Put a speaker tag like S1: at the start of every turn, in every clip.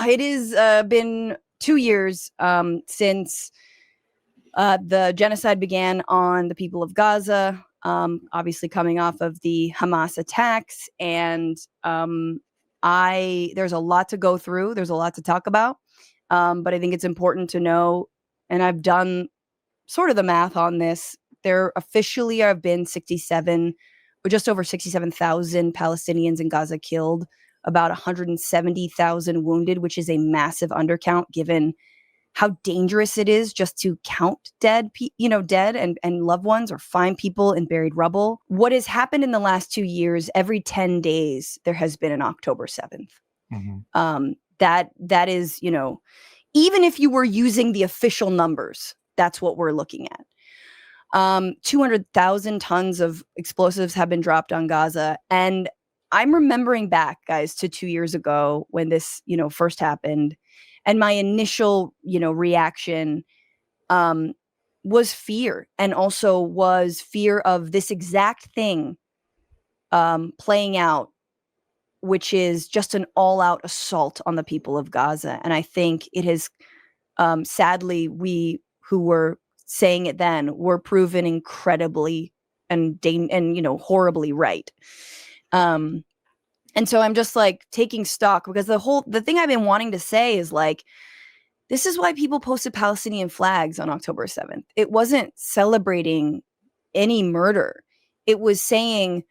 S1: it has been 2 years since the genocide began on the people of Gaza, obviously coming off of the Hamas attacks. And there's a lot to go through. There's a lot to talk about. But I think it's important to know, and I've done sort of the math on this. There officially have been 67, or just over 67,000 Palestinians in Gaza killed, about 170,000 wounded, which is a massive undercount given how dangerous it is just to count dead and loved ones, or find people in buried rubble. What has happened in the last 2 years, every 10 days, there has been an October 7th. Mm-hmm. That is, even if you were using the official numbers, that's what we're looking at. 200,000 tons of explosives have been dropped on Gaza. And I'm remembering back, guys, to 2 years ago when this, first happened. And my initial, reaction was fear, and also was fear of this exact thing playing out, which is just an all-out assault on the people of Gaza. And I think it has, sadly, we who were saying it then were proven incredibly and horribly right. And so I'm just like taking stock, because the thing I've been wanting to say is like, this is why people posted Palestinian flags on October 7th. It wasn't celebrating any murder. It was saying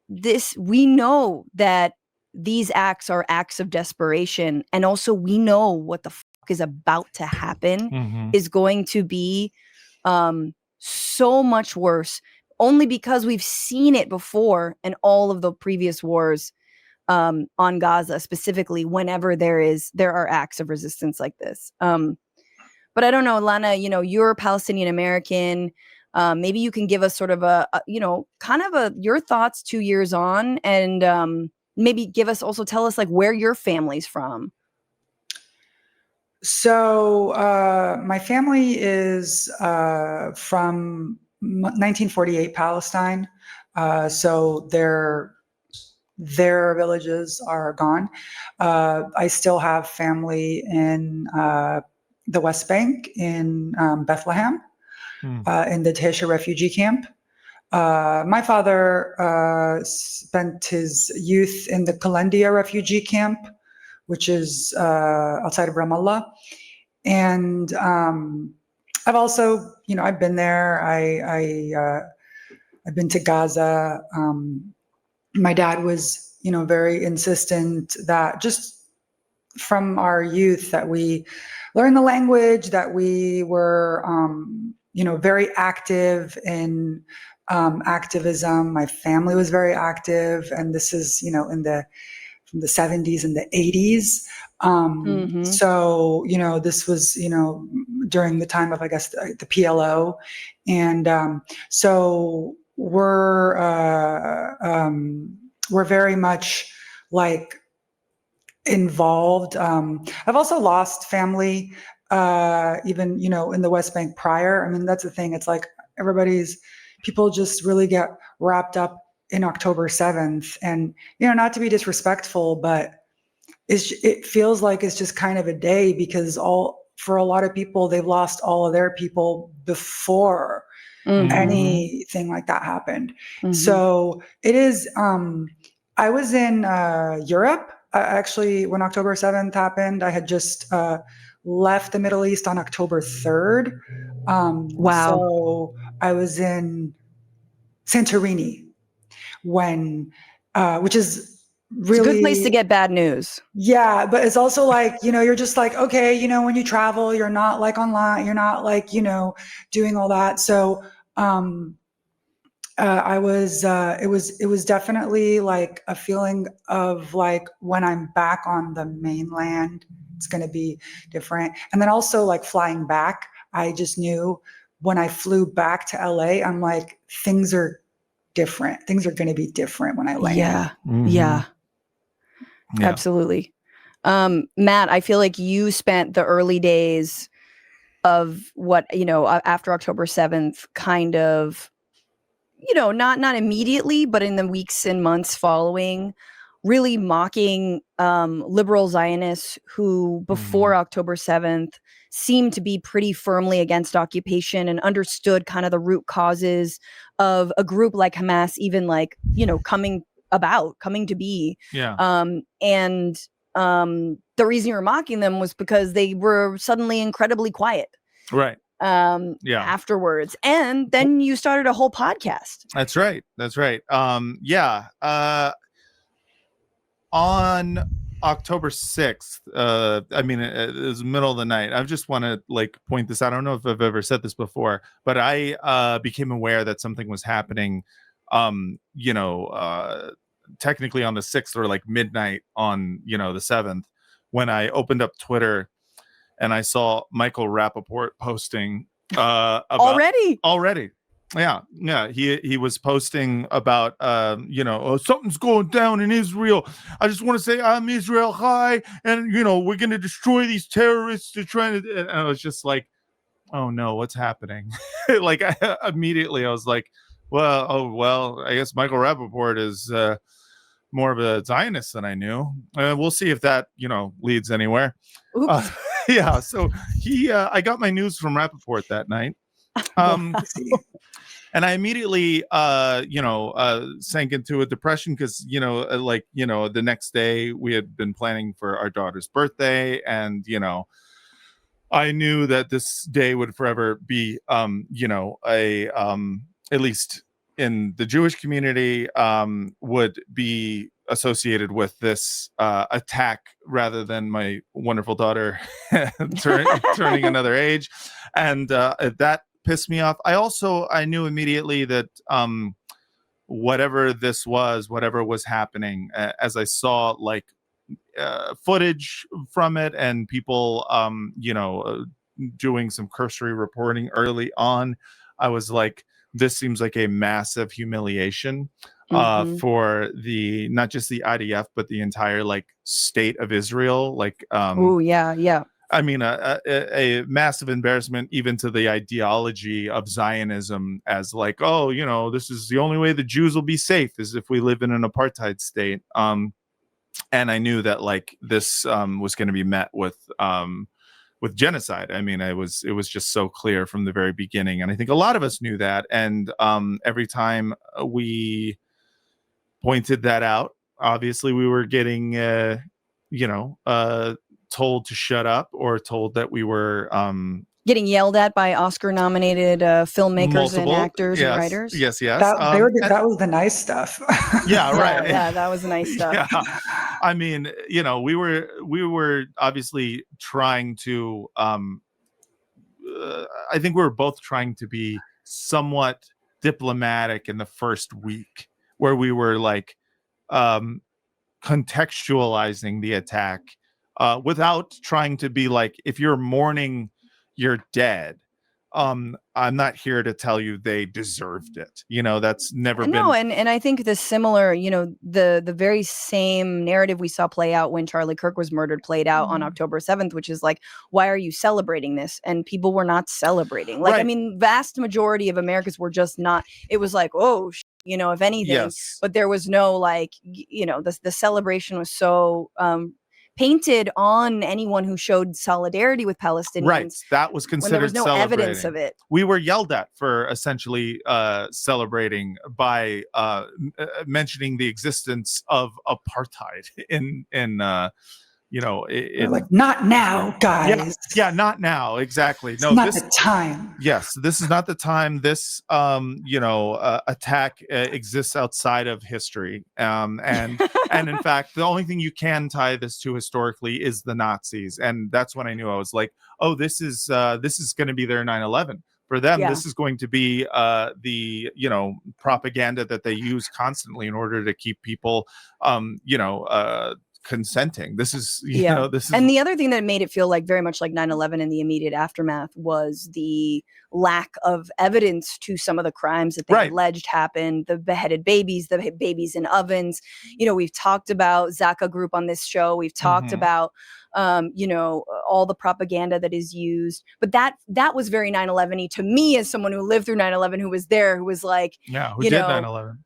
S1: this, we know that these acts are acts of desperation. And also we know what the fuck is about to happen is going to be so much worse, only because we've seen it before in all of the previous wars on Gaza, specifically whenever there are acts of resistance like this. But I don't know, Lana, you're a Palestinian American. Maybe you can give us sort of your thoughts 2 years on, and maybe tell us like where your family's from.
S2: So my family is from 1948 Palestine. So their villages are gone. I still have family in the West Bank, in Bethlehem, in the Tesha refugee camp. My father spent his youth in the Kalandia refugee camp, which is outside of Ramallah. And I've also, I've been there. I've been to Gaza. My dad was, very insistent that just from our youth that we learn the language, that we were, very active in activism. My family was very active, and this is, from the 70s and the 80s. So, this was, during the time of, I guess, the PLO. And so we're very much like involved. I've also lost family, even, in the West Bank prior. I mean, that's the thing. It's like people just really get wrapped up in October 7th, and, not to be disrespectful, but it feels like it's just kind of a day, because for a lot of people, they've lost all of their people before anything like that happened. So it is, I was in Europe, actually, when October 7th happened. I had just left the Middle East on October 3rd.
S1: Wow.
S2: So I was in Santorini which is really,
S1: it's a good place to get bad news.
S2: Yeah, but it's also like, you're just like, okay, when you travel, you're not like online, you're not like, doing all that. So it was definitely like a feeling of like, when I'm back on the mainland, it's going to be different. And then also like flying back, I just knew when I flew back to LA, I'm like, things are different. Things are going to be different when I land.
S1: Yeah. Yeah. Absolutely. Matt, I feel like you spent the early days of what, after October 7th, kind of, not immediately, but in the weeks and months following, really mocking liberal Zionists who, before October 7th, seemed to be pretty firmly against occupation and understood kind of the root causes of a group like Hamas, even like, coming to be.
S3: Yeah.
S1: And the reason you were mocking them was because they were suddenly incredibly quiet.
S3: Right.
S1: Afterwards. And then you started a whole podcast.
S3: That's right. On October 6th, it was middle of the night. I just want to like point this out. I don't know if I've ever said this before, but I became aware that something was happening, technically on the 6th or like midnight on, the 7th, when I opened up Twitter and I saw Michael Rappaport posting about already. Yeah. He was posting about, something's going down in Israel. I just want to say I'm Israel high, and we're going to destroy these terrorists. They're trying to. And I was just like, oh no, what's happening? Like immediately I was like, well, I guess Michael Rappaport is more of a Zionist than I knew. We'll see if that leads anywhere. Yeah. So I got my news from Rappaport that night. And I immediately, sank into a depression because, the next day we had been planning for our daughter's birthday. And, I knew that this day would forever be, at least in the Jewish community, would be associated with this attack rather than my wonderful daughter turning another age. And that pissed me off. I knew immediately that whatever was happening, as I saw like footage from it and people doing some cursory reporting early on, I was like, this seems like a massive humiliation for the not just the IDF but the entire like state of Israel. Like I mean, a massive embarrassment even to the ideology of Zionism as like, this is the only way the Jews will be safe is if we live in an apartheid state. And I knew that like this was going to be met with genocide. I mean, it was just so clear from the very beginning. And I think a lot of us knew that. And every time we pointed that out, obviously we were getting, told to shut up or told that we were
S1: getting yelled at by Oscar-nominated filmmakers and actors and writers.
S3: Yes.
S2: That was the nice stuff.
S3: Yeah, right.
S1: Yeah, that was the nice stuff.
S3: Yeah. I mean, we were obviously trying to. I think we were both trying to be somewhat diplomatic in the first week, where we were like contextualizing the attack. Without trying to be like, if you're mourning your dead, I'm not here to tell you they deserved it. That's never been.
S1: No, and I think the similar, the very same narrative we saw play out when Charlie Kirk was murdered played out on October 7th, which is like, why are you celebrating this? And people were not celebrating. Like, right. I mean, vast majority of Americans were just not. It was like, if anything, yes. But there was no like, the celebration was so painted on anyone who showed solidarity with Palestinians.
S3: Right, that was considered
S1: when there was no evidence of it.
S3: We were yelled at for essentially celebrating by mentioning the existence of apartheid in
S2: like, not now, guys.
S3: Yeah, not now. Exactly.
S2: It's not the time.
S3: Yes, this is not the time. This, attack exists outside of history. And in fact, the only thing you can tie this to historically is the Nazis. And that's when I knew. I was like, oh, this is going to be their 9/11. For them, this is going to be the propaganda that they use constantly in order to keep people consenting. This is
S1: and the other thing that made it feel like very much like 9/11 in the immediate aftermath was the lack of evidence to some of the crimes that they alleged happened, the beheaded babies, the babies in ovens. We've talked about Zaka Group on this show. We've talked about all the propaganda that is used, but that was very 9/11-y to me as someone who lived through 9/11, who was there, who was like,
S3: who did 9/11.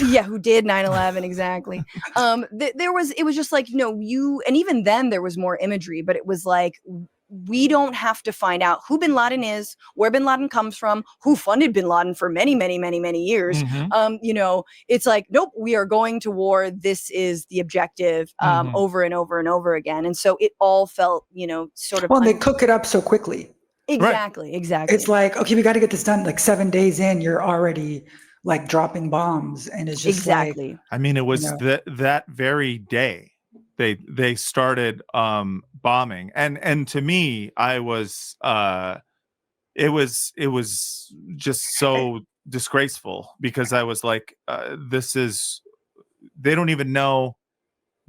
S1: Yeah, who did 9/11 exactly. It was just like, and even then there was more imagery, but it was like, we don't have to find out who bin Laden is, where bin Laden comes from, who funded bin Laden for many, many, many, many years. It's like, nope, we are going to war. This is the objective, over and over and over again. And so it all felt, sort of.
S2: Well, they cook it up so quickly.
S1: Exactly.
S3: Right.
S1: Exactly.
S2: It's like, okay, we got to get this done. Like 7 days in, you're already like dropping bombs, and it's just
S1: exactly.
S3: I mean, it was that very day they started bombing, and to me, I was it was just so disgraceful, because I was like, they don't even know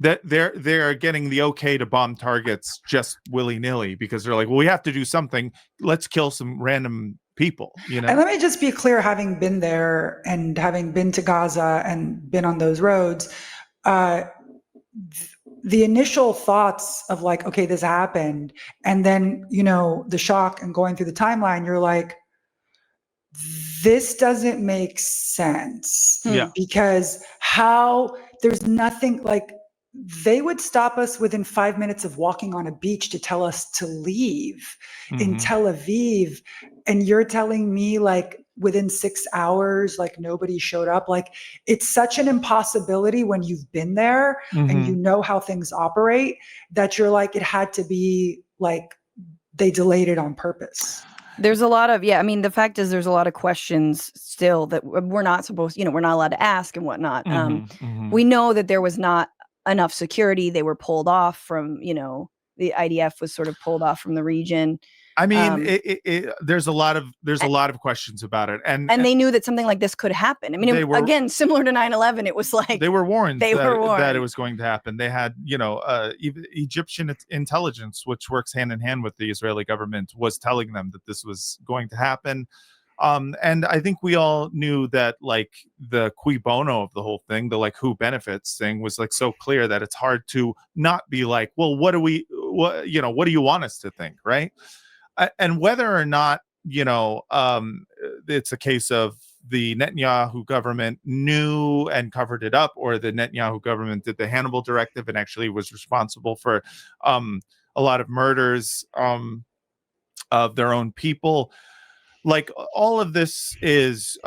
S3: that they're getting the okay to bomb targets just willy-nilly, because they're like, well, we have to do something. Let's kill some random people, And
S2: let me just be clear, having been there and having been to Gaza and been on those roads, the initial thoughts of like, okay, this happened, and then, the shock and going through the timeline, you're like, this doesn't make sense.
S3: Yeah.
S2: Because there's nothing like, they would stop us within 5 minutes of walking on a beach to tell us to leave in Tel Aviv. And you're telling me like within 6 hours, like nobody showed up. Like, it's such an impossibility when you've been there and you know how things operate, that you're like, it had to be like they delayed it on purpose.
S1: There's a lot of, the fact is there's a lot of questions still that we're not supposed, we're not allowed to ask and whatnot. We know that there was not enough security. They were pulled off from, the IDF was sort of pulled off from the region.
S3: I mean, there's a lot of questions about it, and
S1: they knew that something like this could happen. I mean, again, similar to 9/11, it was like
S3: they were warned that it was going to happen. They had, Egyptian intelligence, which works hand in hand with the Israeli government, was telling them that this was going to happen. And I think we all knew that, like, the cui bono of the whole thing, the like who benefits thing, was like so clear that it's hard to not be like, well, what do you want us to think, right? And whether or not, it's a case of the Netanyahu government knew and covered it up, or the Netanyahu government did the Hannibal Directive and actually was responsible for a lot of murders of their own people. Like, all of this is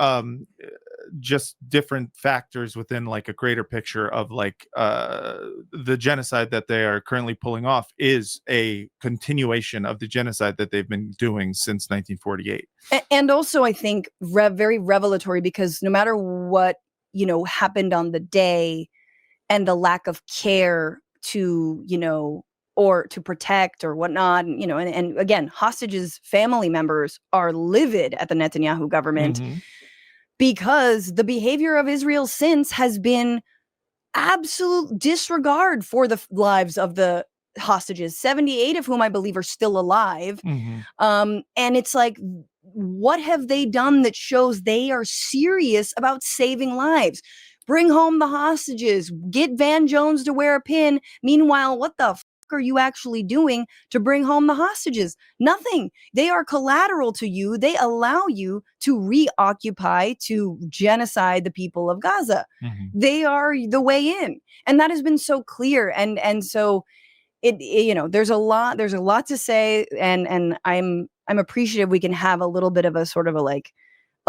S3: just different factors within like a greater picture of like the genocide that they are currently pulling off is a continuation of the genocide that they've been doing since 1948.
S1: And also, I think very revelatory, because no matter what, happened on the day, and the lack of care to, or to protect or whatnot, and again, hostages' family members are livid at the Netanyahu government, because the behavior of Israel since has been absolute disregard for the lives of the hostages, 78 of whom I believe are still alive. And it's like, what have they done that shows they are serious about saving lives? Bring home the hostages, get Van Jones to wear a pin. Meanwhile, what the are you actually doing to bring home the hostages? Nothing. They are collateral to you. They allow you to reoccupy, to genocide the people of Gaza. They are the way in. And that has been so clear. And so there's a lot to say, and I'm appreciative we can have a little bit of a sort of a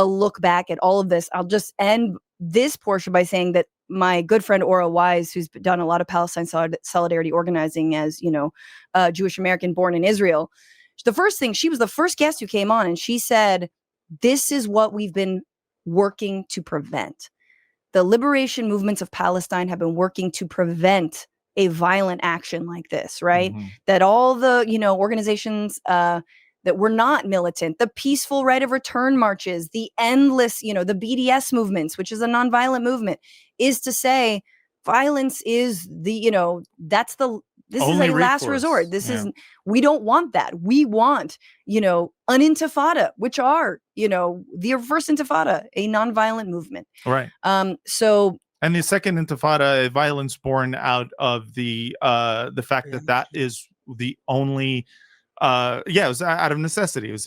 S1: look back at all of this. I'll just end this portion by saying that my good friend Ora Wise, who's done a lot of Palestine solidarity organizing as, Jewish American born in Israel, she was the first guest who came on, and she said, this is what we've been working to prevent. The liberation movements of Palestine have been working to prevent a violent action like this, right? That all the, organizations that were not militant, the peaceful right of return marches, the endless, the BDS movements, which is a nonviolent movement, is to say violence is this is a last resort. We don't want that. We want, an intifada, which are, the first intifada, a nonviolent movement.
S3: Right. And the second intifada, a violence born out of the fact that is the only it was out of necessity. It was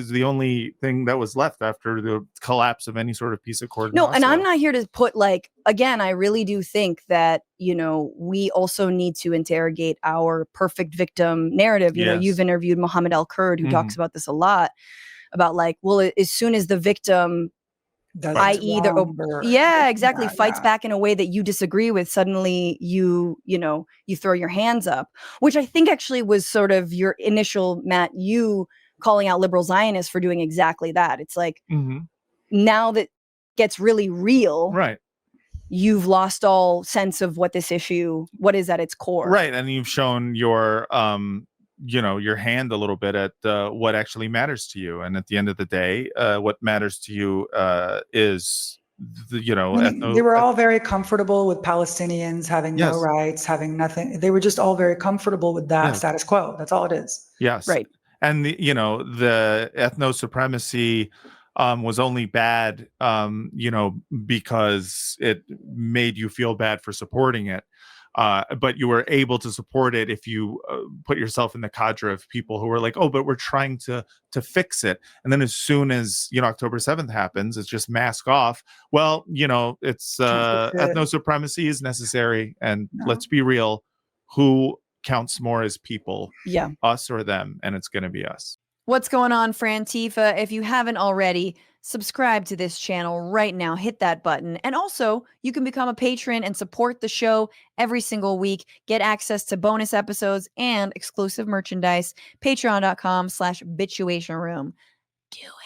S3: the only thing that was left after the collapse of any sort of peace accord.
S1: No, and I'm not here to put like, again, I really do think that, we also need to interrogate our perfect victim narrative.
S3: Yes.
S1: You've interviewed Mohammed Al-Kurd, who talks about this a lot, about like, well, as soon as the victim, i.e. exactly, fights back in a way that you disagree with, suddenly you throw your hands up, which I think actually was sort of your initial, Matt, you calling out liberal Zionists for doing exactly that. It's like, now that gets really real,
S3: right,
S1: you've lost all sense of what this issue, what is at its core.
S3: Right. And you've shown your your hand a little bit at what actually matters to you. And at the end of the day, what matters to you is
S2: they were all very comfortable with Palestinians having no rights, having nothing. They were just all very comfortable with that status quo. That's all it is.
S3: Yes.
S1: Right.
S3: And the ethno supremacy was only bad, because it made you feel bad for supporting it. But you were able to support it if you put yourself in the cadre of people who were like, oh, but we're trying to fix it. And then as soon as, October 7th happens, it's just mask off. Well, it's ethno supremacy is necessary. And let's be real, who counts more as people?
S1: Yeah.
S3: Us or them? And it's going to be us.
S1: What's going on, Frantifa? If you haven't already, subscribe to this channel right now. Hit that button. And also, you can become a patron and support the show every single week. Get access to bonus episodes and exclusive merchandise. Patreon.com/Bitchuation Room. Do it.